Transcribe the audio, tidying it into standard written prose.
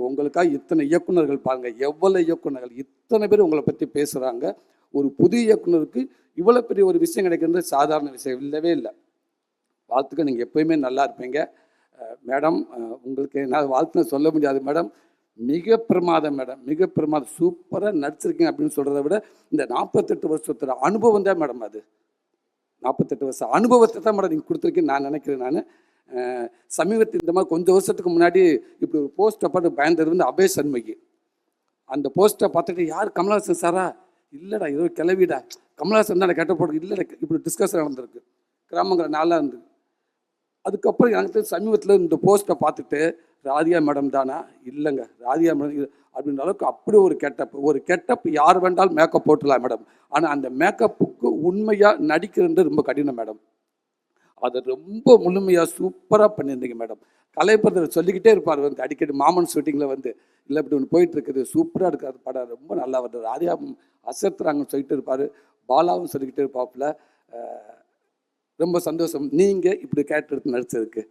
இன்றைக்கி உங்களுக்காக இத்தனை இயக்குநர்கள் பாருங்கள், எவ்வளோ இயக்குநர்கள் இத்தனை பேர் உங்களை பற்றி பேசுகிறாங்க. ஒரு புது இயக்குனருக்கு இவ்வளோ பெரிய ஒரு விஷயம் கிடைக்கிறது சாதாரண விஷயம் இல்லவே இல்லை. வாழ்த்துக்கள், நீங்கள் எப்போயுமே நல்லா இருப்பீங்க மேடம். உங்களுக்கு என்ன வாழ்த்துன்னு சொல்ல முடியாது மேடம். மிக பிரமாதம் மேடம், மிக பிரமாதம், சூப்பராக நடிச்சிருக்கீங்க அப்படின்னு சொல்கிறத விட இந்த 48 வருஷத்தோட அனுபவம் தான் மேடம். அது 48 வருஷம் அனுபவத்தை தான் மேடம் நீங்கள் கொடுத்துருக்கீங்கன்னு நான் நினைக்கிறேன். நான் சமீபத்தில் இந்த மாதிரி கொஞ்சம் வருஷத்துக்கு முன்னாடி இப்படி ஒரு போஸ்ட்டை பார்த்து பயந்தது வந்து அபய் சண்முகி. அந்த போஸ்ட்டை பார்த்துட்டு யார் கமலஹாசன் சாரா? இல்லைடா, ஏதோ கிளவிடா, கமலஹாசன் தான் கெட்ட போட்டு இல்லைடா, இப்படி டிஸ்கஷன் நடந்திருக்கு கிராமங்கள் நாளாக இருந்து. அதுக்கப்புறம் எனக்கு சமீபத்தில் இந்த போஸ்ட்டை பார்த்துட்டு ராதிகா மேடம் தானா? இல்லைங்க, ராதிகா மேடம் அப்படின்ற அளவுக்கு அப்படி ஒரு கெட்டப் யார் வேண்டாலும் மேக்கப் போட்டுடலாம் மேடம். ஆனால் அந்த மேக்கப்புக்கு உண்மையாக நடிக்கிறது ரொம்ப கடினம் மேடம். அதை ரொம்ப முழுமையாக சூப்பராக பண்ணியிருந்தீங்க மேடம். கலைப்பதில் சொல்லிக்கிட்டே இருப்பார் வந்து அடிக்கடி மாமன் ஷூட்டிங்கில் வந்து, இல்லை இப்படி ஒன்று போயிட்டுருக்குது, சூப்பராக இருக்காது படம், ரொம்ப நல்லா வருது, ராதிகா அசத்துறாங்கன்னு சொல்லிட்டு இருப்பார். பாலாவும் சொல்லிக்கிட்டே இருப்பாப்புல. ரொம்ப சந்தோஷம் நீங்கள் இப்படி கேரக்டர் எடுத்து நடிச்சதுக்கு.